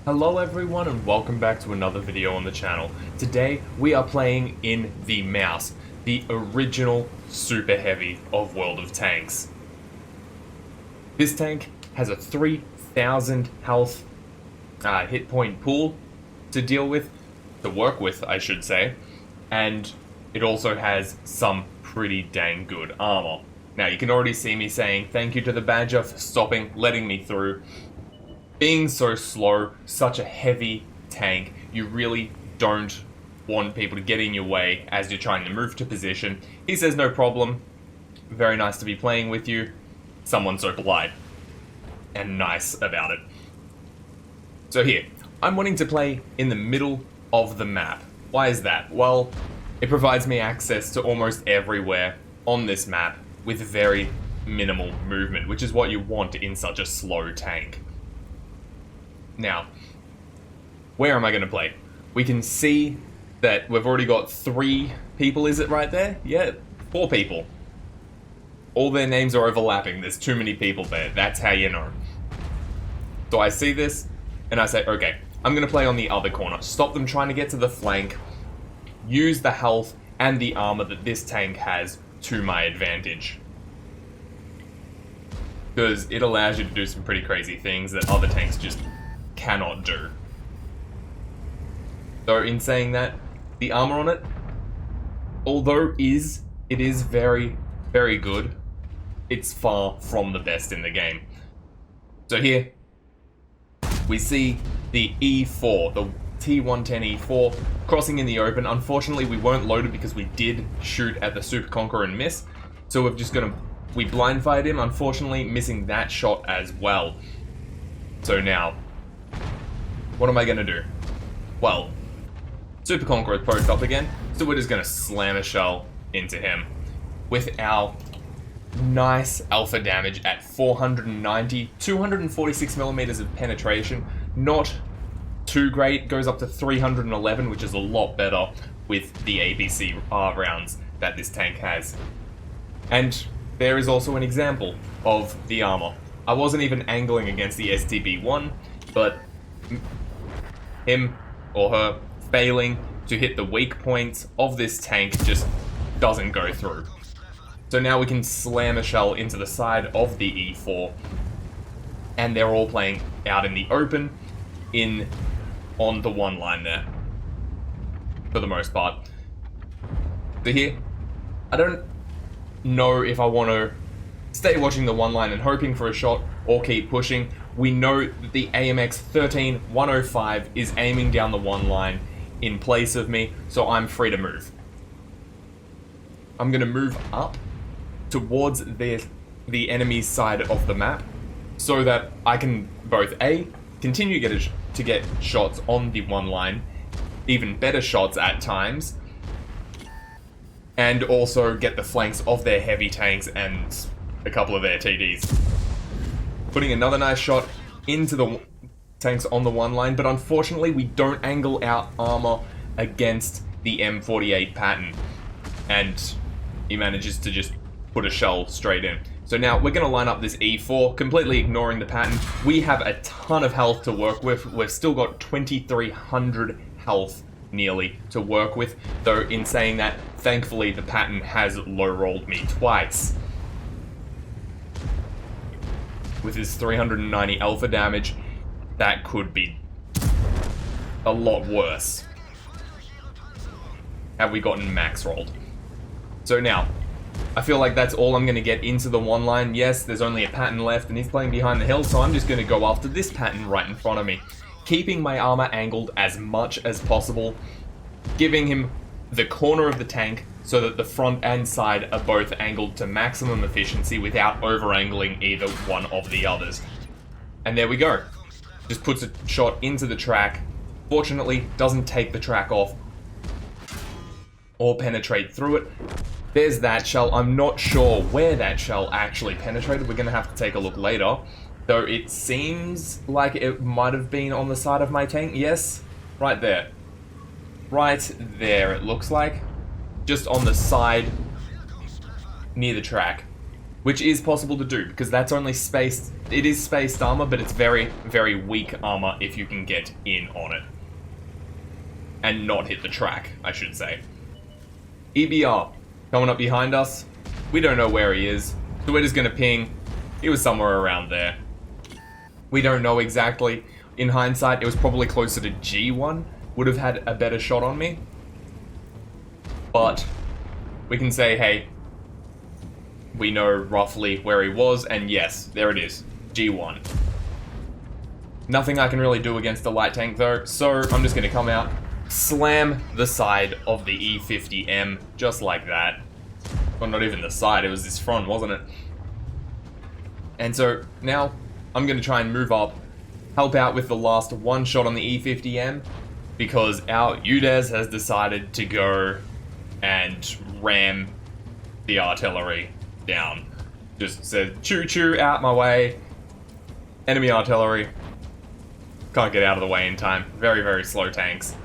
Hello everyone and welcome back to another video on the channel. Today we are playing in the Maus, the original super heavy of World of Tanks. This tank has a 3000 health hit point pool to work with I should say, and it also has some pretty dang good armor. Now you can already see me saying thank you to the Badger for letting me through. Being so slow, such a heavy tank, you really don't want people to get in your way as you're trying to move to position. He says no problem, very nice to be playing with you, someone so polite and nice about it. So here, I'm wanting to play in the middle of the map. Why is that? Well, it provides me access to almost everywhere on this map with very minimal movement, which is what you want in such a slow tank. Now, where am I going to play? We can see that we've already got 3 people, is it right there? Yeah, 4 people. All their names are overlapping, there's too many people there, that's how you know. So I see this, and I say, okay, I'm going to play on the other corner, stop them trying to get to the flank, use the health and the armor that this tank has to my advantage. Because it allows you to do some pretty crazy things that other tanks just cannot do. So in saying that, the armor on it, although it is very, very good, it's far from the best in the game. So here, we see the E4, the T110E4, crossing in the open. Unfortunately, we weren't loaded because we did shoot at the Super Conqueror and miss. So we blind fired him, unfortunately missing that shot as well. So now, what am I going to do? Well, Super Conqueror is posed up again, so we're just going to slam a shell into him with our nice alpha damage at 490, 246 millimeters of penetration. Not too great, goes up to 311, which is a lot better with the ABC rounds that this tank has. And there is also an example of the armor. I wasn't even angling against the STB-1, but him or her failing to hit the weak points of this tank just doesn't go through. So now we can slam a shell into the side of the E4, and they're all playing out in the open on the one line there, for the most part. So here, I don't know if I want to stay watching the one line and hoping for a shot or keep pushing. We know that the AMX 13105 is aiming down the one line in place of me, so I'm free to move. I'm going to move up towards the enemy's side of the map so that I can both A, continue to get shots on the one line, even better shots at times, and also get the flanks of their heavy tanks and a couple of their TDs. Putting another nice shot into the tanks on the one line, but unfortunately we don't angle our armor against the M48 Patton, and he manages to just put a shell straight in. So now we're going to line up this E4, completely ignoring the Patton. We have a ton of health to work with. We've still got 2300 health nearly to work with, though in saying that, thankfully the Patton has low-rolled me twice. With his 390 alpha damage, that could be a lot worse had we gotten max rolled. So now, I feel like that's all I'm going to get into the one line. Yes, there's only a Patton left and he's playing behind the hill, so I'm just going to go after this Patton right in front of me, keeping my armor angled as much as possible, giving him the corner of the tank so that the front and side are both angled to maximum efficiency without over-angling either one of the others. And there we go. Just puts a shot into the track. Fortunately, doesn't take the track off or penetrate through it. There's that shell. I'm not sure where that shell actually penetrated. We're going to have to take a look later. Though it seems like it might have been on the side of my tank. Yes, right there. Right there, it looks like. Just on the side, near the track. which is possible to do because that's only spaced. It is spaced armor, but it's very, very weak armor if you can get in on it and not hit the track, I should say. EBR coming up behind us. We don't know where he is, so we're just gonna ping. He was somewhere around there. We don't know exactly. In hindsight, it was probably closer to G1. Would have had a better shot on me. But we can say, hey, we know roughly where he was, and yes, there it is, G1. Nothing I can really do against the light tank though, so I'm just going to come out, slam the side of the E50M, just like that. Well, not even the side, it was this front, wasn't it? And so now I'm going to try and move up, help out with the last one shot on the E50M, because our UDES has decided to go and ram the artillery down. Just said, choo choo, out my way. Enemy artillery. Can't get out of the way in time. Very, very slow tanks.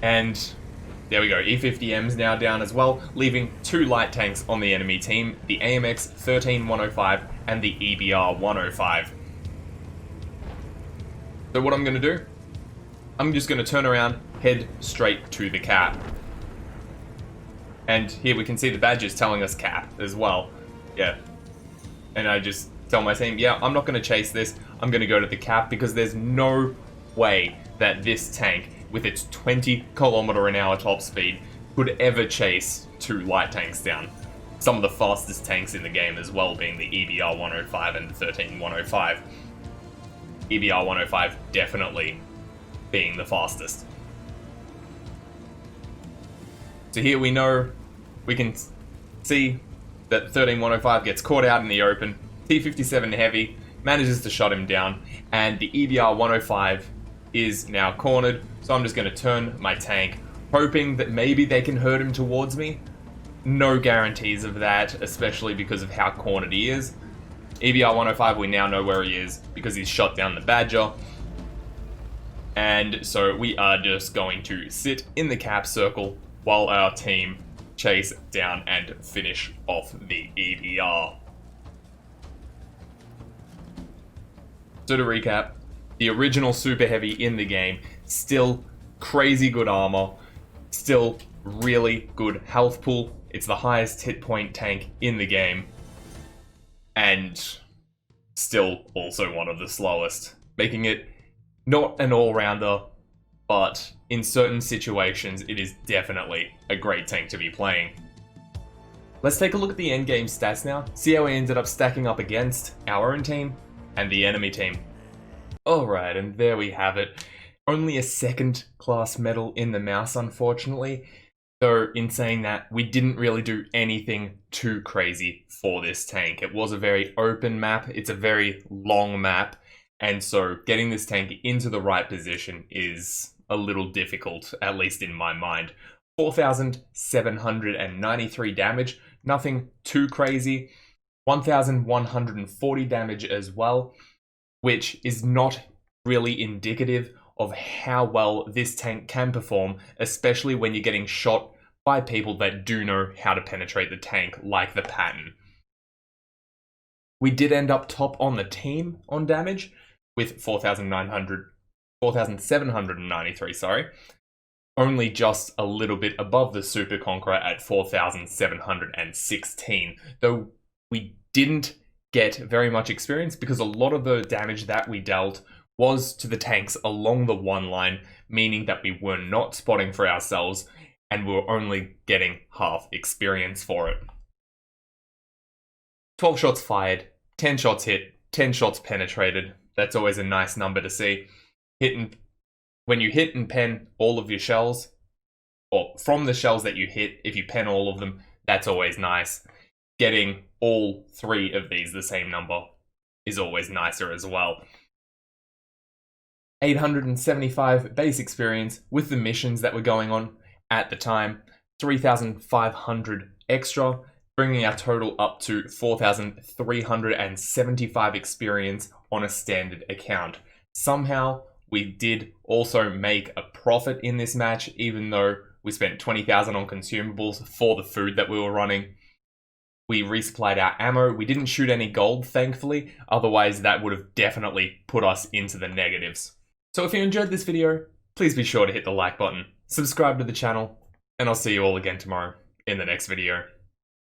And there we go. E50M's now down as well, leaving 2 light tanks on the enemy team, the AMX 13105 and the EBR 105. So what I'm going to do, I'm just going to turn around, head straight to the cap. And here we can see the badges telling us cap as well. Yeah. And I just tell my team, yeah, I'm not going to chase this. I'm going to go to the cap because there's no way that this tank, with its 20km/h top speed, could ever chase 2 light tanks down. Some of the fastest tanks in the game as well being the EBR 105 and 13105. EBR 105 definitely being the fastest. So here we know, we can see that 13105 gets caught out in the open. T57 Heavy manages to shut him down, and the EBR 105 is now cornered. So I'm just going to turn my tank, hoping that maybe they can herd him towards me. No guarantees of that, especially because of how cornered he is. EBR 105, we now know where he is because he's shot down the Badger. And so we are just going to sit in the cap circle while our team chase down and finish off the EBR. So to recap, the original Super Heavy in the game, still crazy good armor, still really good health pool. It's the highest hit point tank in the game, and still also one of the slowest, making it not an all-rounder, but in certain situations, it is definitely a great tank to be playing. Let's take a look at the endgame stats now, see how we ended up stacking up against our own team and the enemy team. Alright, and there we have it. Only a 2nd class medal in the mouse, unfortunately. Though, in saying that, we didn't really do anything too crazy for this tank. It was a very open map, it's a very long map, and so getting this tank into the right position is a little difficult, at least in my mind. 4,793 damage, nothing too crazy. 1,140 damage as well, which is not really indicative of how well this tank can perform, especially when you're getting shot by people that do know how to penetrate the tank, like the Patton. We did end up top on the team on damage, with 4,793, sorry. Only just a little bit above the Super Conqueror at 4,716, though we didn't get very much experience because a lot of the damage that we dealt was to the tanks along the one line, meaning that we were not spotting for ourselves and we were only getting half experience for it. 12 shots fired, 10 shots hit, 10 shots penetrated. That's always a nice number to see. When you hit and pen all of your shells, or from the shells that you hit, if you pen all of them, that's always nice. Getting all 3 of these the same number is always nicer as well. 875 base experience with the missions that were going on at the time. 3,500 extra, bringing our total up to 4,375 experience on a standard account. Somehow, we did also make a profit in this match, even though we spent 20,000 on consumables for the food that we were running. We resupplied our ammo. We didn't shoot any gold, thankfully. Otherwise, that would have definitely put us into the negatives. So if you enjoyed this video, please be sure to hit the like button, subscribe to the channel, and I'll see you all again tomorrow in the next video.